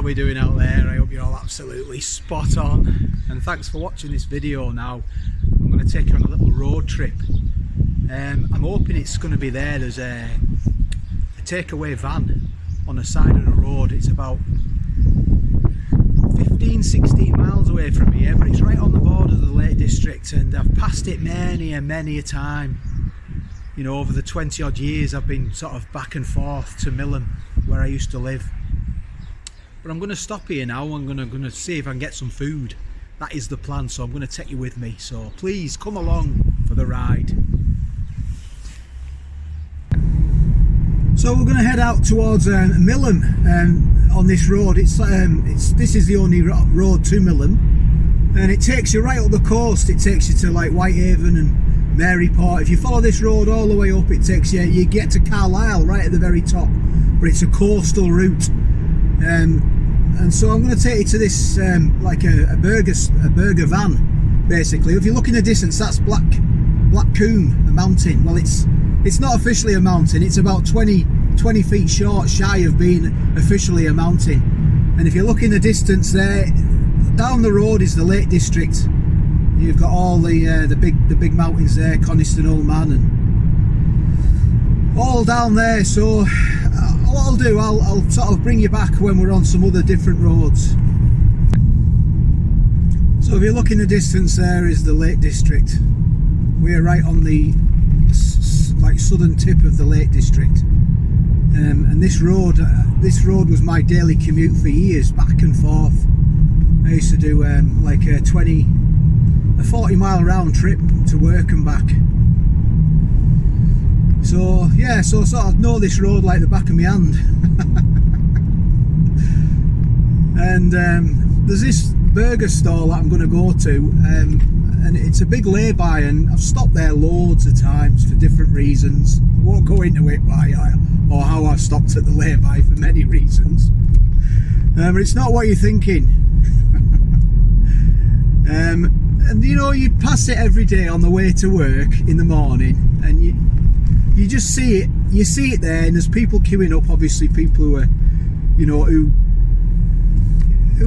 are we doing out there? I hope you're all absolutely spot on, and thanks for watching this video. Now I'm going to take you on a little road trip. I'm hoping it's going to be there. There's a takeaway van on the side of the road. It's about 15-16 miles away from here, but it's right on the border of the Lake District, and I've passed it many a time. You know, over the 20 odd years I've been sort of back and forth to Millen, where I used to live. But I'm going to stop here now. I'm going to see if I can get some food. That is the plan, so I'm going to take you with me. So please come along for the ride. So we're going to head out towards Millen on this road. This is the only road to Millen, and it takes you right up the coast. It takes you to like Whitehaven and Maryport. If you follow this road all the way up, it takes you get to Carlisle right at the very top, but it's a coastal route. And so I'm going to take you to this like a burger van, basically. If you look in the distance, that's Black Combe, a mountain. Well, it's not officially a mountain. It's about 20 feet shy of being officially a mountain. And if you look in the distance there, down the road is the Lake District. You've got all the big mountains there, Coniston, Old Man, and all down there. So what I'll do, I'll sort of bring you back when we're on some other different roads. So if you look in the distance, there is the Lake District. We're right on the southern tip of the Lake District, and this road was my daily commute for years, back and forth. I used to do like a 40-mile round trip to work and back. So yeah, so sort of know this road like the back of my hand. And there's this burger stall that I'm going to go to, and it's a big lay-by, and I've stopped there loads of times for different reasons. I won't go into it why or how I've stopped at the lay-by for many reasons, but it's not what you're thinking. And you know, you pass it every day on the way to work in the morning, and you just see it. You see it there, and there's people queuing up. Obviously, people who are, you know, who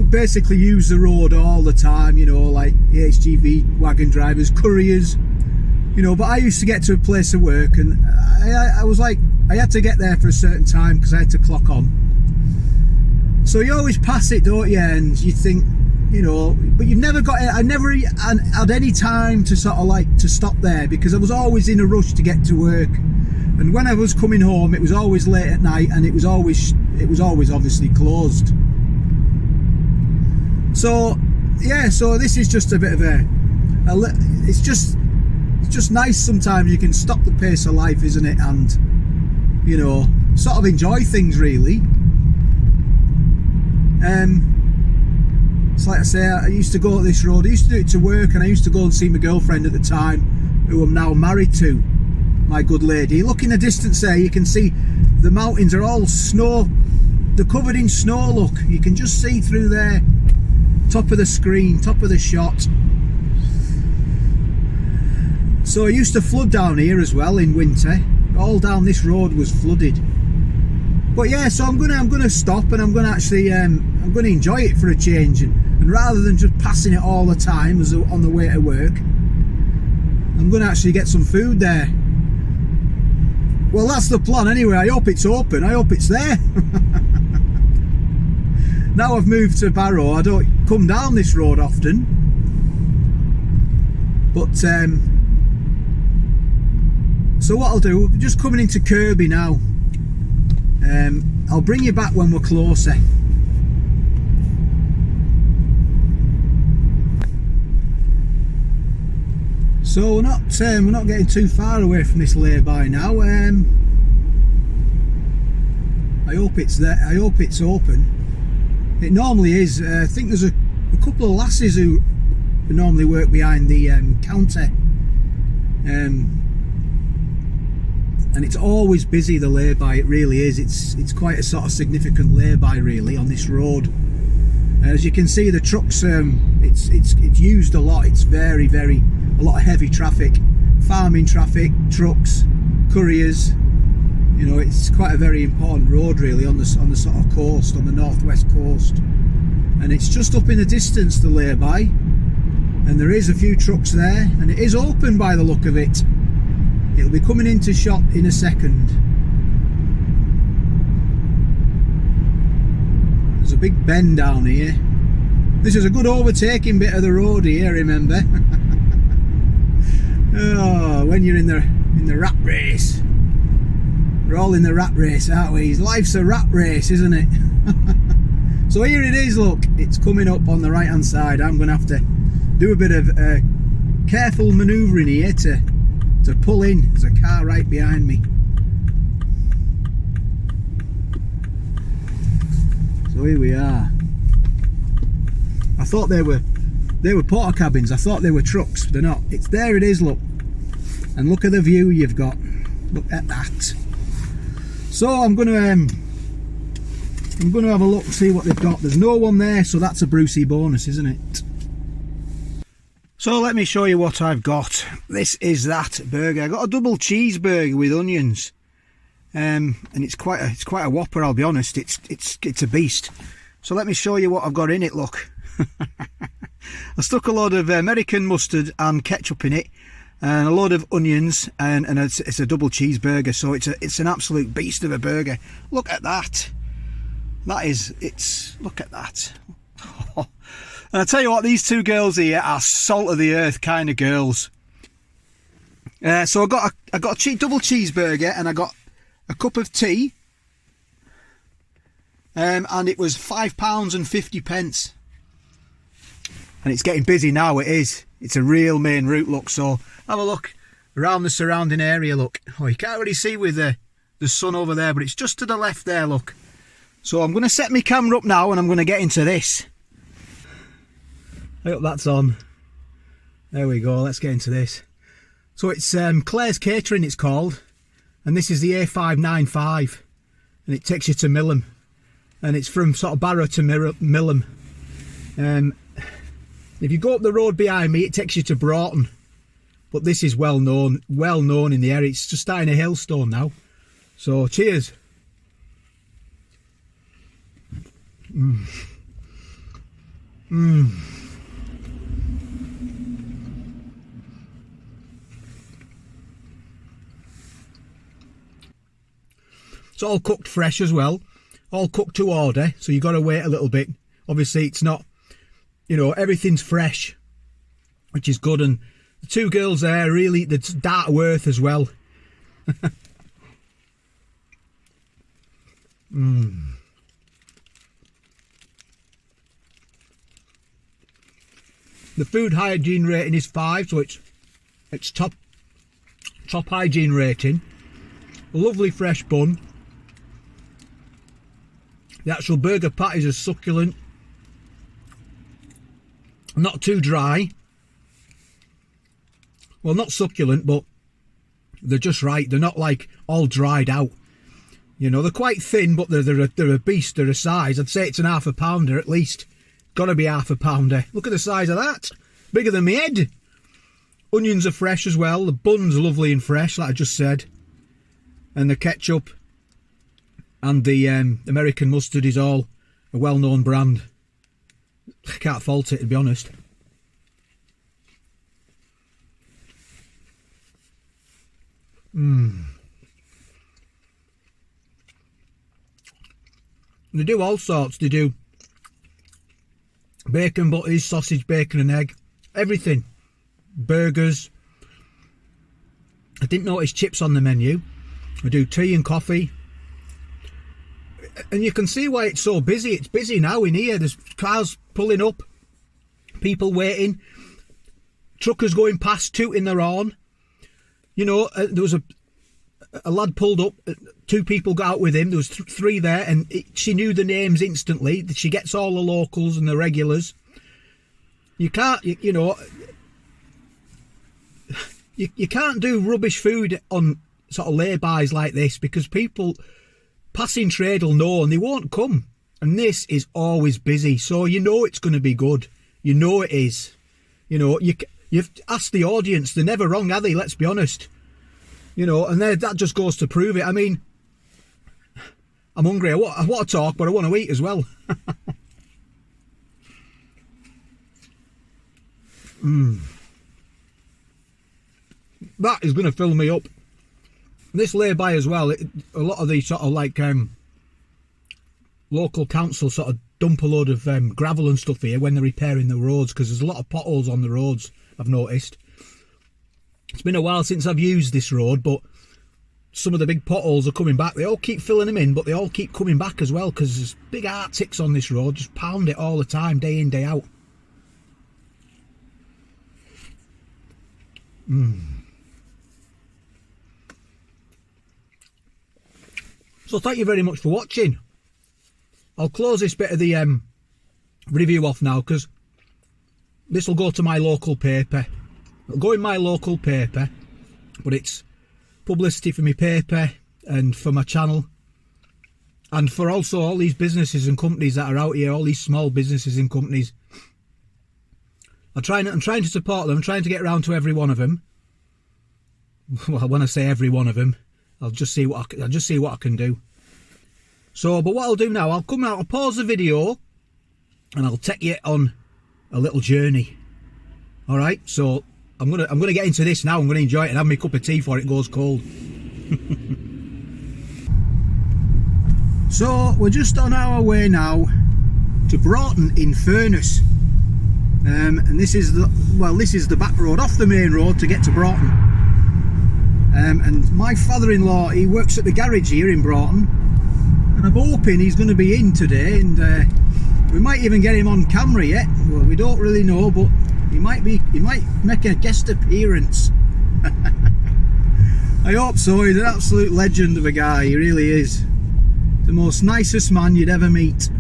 basically use the road all the time. You know, like HGV wagon drivers, couriers. You know, but I used to get to a place of work, and I was like, I had to get there for a certain time because I had to clock on. So you always pass it, don't you? And you think, you know, but you've never got it. I never had any time to sort of like to stop there, because I was always in a rush to get to work. And when I was coming home, it was always late at night, and it was always obviously closed. So yeah, so this is just a bit of it's just nice sometimes. You can stop the pace of life, isn't it? And you know, sort of enjoy things really. It's like I say, I used to go at this road. I used to do it to work, and I used to go and see my girlfriend at the time, who I'm now married to, my good lady. Look in the distance there, you can see the mountains are all snow. They're covered in snow, look. You can just see through there. Top of the screen, top of the shot. So it used to flood down here as well in winter. All down this road was flooded. But yeah, so I'm gonna stop, and I'm gonna actually I'm gonna enjoy it for a change, and rather than just passing it all the time as on the way to work, I'm gonna actually get some food there. Well, that's the plan anyway. I hope it's open. I hope it's there. Now I've moved to Barrow, I don't come down this road often, but so what I'll do, we're just coming into Kirby now. I'll bring you back when we're closer. So we're not getting too far away from this lay-by now. I hope it's there. I hope it's open. It normally is. I think there's a couple of lasses who normally work behind the counter, and it's always busy, the lay-by. It really is. It's quite a sort of significant lay-by really on this road. As you can see, the trucks, it's used a lot. It's very a lot of heavy traffic, farming traffic, trucks, couriers. You know, it's quite a very important road really on the sort of coast, on the northwest coast, and it's just up in the distance, the lay-by, and there is a few trucks there, and it is open by the look of it. It'll be coming into shot in a second. There's a big bend down here. This is a good overtaking bit of the road here, remember? Oh, when you're in the rat race. We're all in the rat race, aren't we? Life's a rat race, isn't it? So here it is, look. It's coming up on the right hand side. I'm going to have to do a bit of careful manoeuvring here to pull in. There's a car right behind me. So here we are. I thought they were porter cabins. I thought they were trucks. They're not. It's there. It is. Look, and look at the view you've got. Look at that. So I'm gonna have a look, see what they've got. There's no one there, so that's a Brucey bonus, isn't it? So let me show you what I've got. This is that burger. I got a double cheeseburger with onions, and it's quite a whopper. I'll be honest. It's a beast. So let me show you what I've got in it. Look. I stuck a load of American mustard and ketchup in it, and a load of onions, and it's a double cheeseburger. So it's an absolute beast of a burger. Look at that. Look at that. And I tell you what, these two girls here are salt of the earth kind of girls. So I got a double cheeseburger, and I got a cup of tea, and it was £5.50. And it's getting busy now. It is. It's a real main route, look. So have a look around the surrounding area, look. Oh, you can't really see with the sun over there, but it's just to the left there, look. So I'm going to set my camera up now, and I'm going to get into this. I hope that's on. There we go. Let's get into this. So it's Claire's Catering, it's called, and this is the A595, and it takes you to Millom, and it's from sort of Barrow to Millom. If you go up the road behind me, it takes you to Broughton, but this is well known in the area. It's just starting a hailstone now. So cheers. It's all cooked fresh as well, all cooked to order, so you've got to wait a little bit. Obviously it's not, you know, everything's fresh, which is good. And the two girls there, really, that's down to earth as well. The food hygiene rating is 5, so it's top hygiene rating. A lovely fresh bun. The actual burger patties are succulent. Not too dry. Well, not succulent, but they're just right. They're not like all dried out. You know, they're quite thin, but they're a beast. They're a size. I'd say it's an half a pounder at least. Got to be half a pounder. Look at the size of that. Bigger than my head. Onions are fresh as well. The bun's lovely and fresh, like I just said. And the ketchup and the American mustard is all a well-known brand. I can't fault it, to be honest. They do all sorts. They do bacon butties, sausage, bacon and egg, everything. Burgers. I didn't notice chips on the menu. I do tea and coffee. And you can see why it's so busy. It's busy now in here. There's cars pulling up, people waiting, truckers going past tooting their horn. You know, there was a lad pulled up, 2 people got out with him. There was 3 there, and she knew the names instantly. She gets all the locals and the regulars. You can't, you know, you can't do rubbish food on sort of lay-bys like this, because people passing trade will know and they won't come. And this is always busy, so you know it's going to be good. You know it is. You know, you've asked the audience. They're never wrong, are they? Let's be honest. You know, and that just goes to prove it. I mean, I'm hungry. I want to talk, but I want to eat as well. That is going to fill me up. This lay-by as well, a lot of these sort of like local council sort of dump a load of gravel and stuff here when they're repairing the roads, because there's a lot of potholes on the roads, I've noticed. It's been a while since I've used this road, but some of the big potholes are coming back. They all keep filling them in, but they all keep coming back as well, because there's big Arctics on this road, just pound it all the time, day in, day out. So thank you very much for watching. I'll close this bit of the review off now, because this will go to my local paper. It'll go in my local paper, but it's publicity for my paper and for my channel, and for also all these businesses and companies that are out here, all these small businesses and companies. I'm trying to support them. I'm trying to get around to every one of them. Well, when I say every one of them, I'll just see what I can do. So, but what I'll do now, I'll come out, I'll pause the video, and I'll take you on a little journey. All right. So I'm gonna get into this now. I'm gonna enjoy it and have my cup of tea before it goes cold. So we're just on our way now to Broughton-In-Furness. And this is the back road off the main road to get to Broughton. And my father-in-law, he works at the garage here in Broughton, and I'm hoping he's going to be in today, and we might even get him on camera yet. Well, we don't really know, but he might make a guest appearance. I hope so. He's an absolute legend of a guy, he really is. The most nicest man you'd ever meet.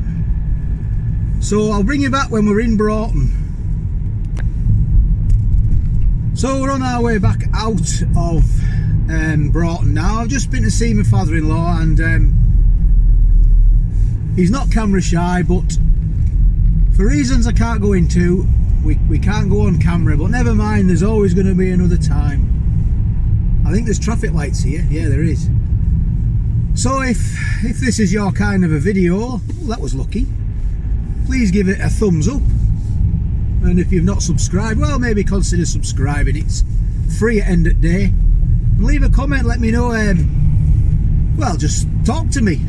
So I'll bring you back when we're in Broughton. So we're on our way back out of Broughton now. I've just been to see my father-in-law, and he's not camera shy, but for reasons I can't go into, we can't go on camera, but never mind, there's always going to be another time. I think there's traffic lights here. Yeah, there is. So if this is your kind of a video, well, that was lucky, please give it a thumbs up. And if you've not subscribed, well, maybe consider subscribing. It's free at end of day. And leave a comment, let me know, well, just talk to me.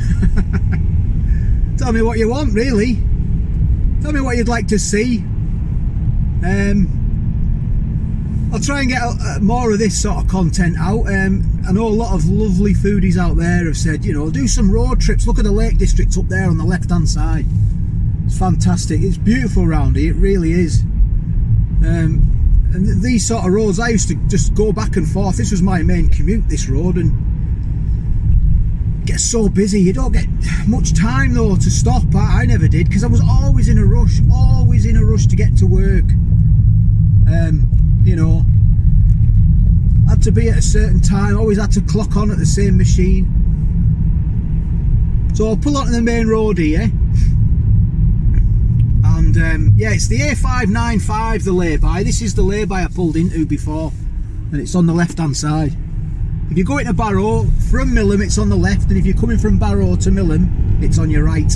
Tell me what you want, really. Tell me what you'd like to see. I'll try and get more of this sort of content out. I know a lot of lovely foodies out there have said, you know, do some road trips. Look at the Lake District up there on the left hand side. It's fantastic. It's beautiful around here, it really is. And these sort of roads, I used to just go back and forth. This was my main commute, this road, and it gets so busy. You don't get much time though to stop. I never did, because I was always in a rush to get to work. You know, had to be at a certain time, always had to clock on at the same machine. So I'll pull onto the main road here. And yeah, it's the A595, the lay-by. This is the lay-by I pulled into before, and it's on the left hand side. If you go into Barrow from Millom, it's on the left, and if you're coming from Barrow to Millom, it's on your right.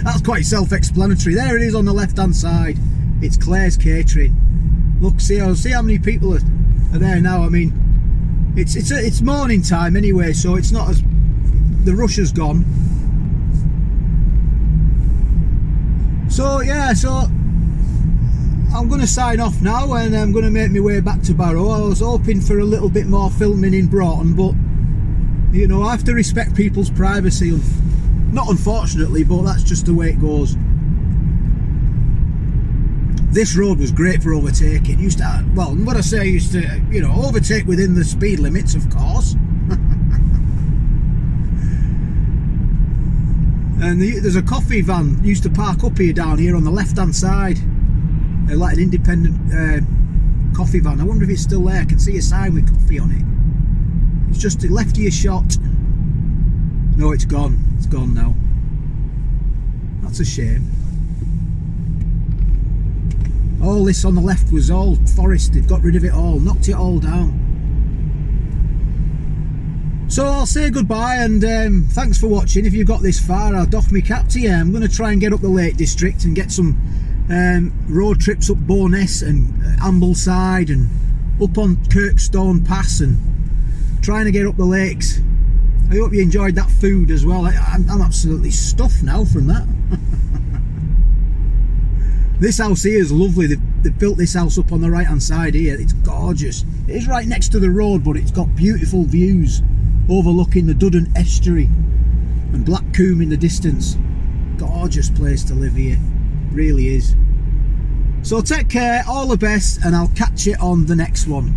That's quite self-explanatory. There it is on the left hand side. It's Claire's Catering. Look, see how many people are there now. I mean, it's morning time anyway, so it's not as, the rush has gone. So yeah, so I'm going to sign off now, and I'm going to make my way back to Barrow. I was hoping for a little bit more filming in Broughton, but you know, I have to respect people's privacy. Not unfortunately, but that's just the way it goes. This road was great for overtaking. Used to, well, what I say, used to, you know, overtake within the speed limits, of course. And there's a coffee van used to park up here, down here on the left hand side. Like an independent coffee van. I wonder if it's still there. I can see a sign with coffee on it. It's just left of your shot. No, it's gone. It's gone now. That's a shame. All this on the left was all forest. They've got rid of it all, knocked it all down. So I'll say goodbye, and thanks for watching. If you've got this far, I'll doff my cap to you. I'm going to try and get up the Lake District and get some road trips up Bowness and Ambleside and up on Kirkstone Pass, and trying to get up the lakes. I hope you enjoyed that food as well. I'm absolutely stuffed now from that. This house here is lovely. They've built this house up on the right hand side here. It's gorgeous. It is right next to the road, but it's got beautiful views overlooking the Duddon estuary and Black Combe in the distance. Gorgeous place to live here, really is. So take care, all the best, and I'll catch you on the next one.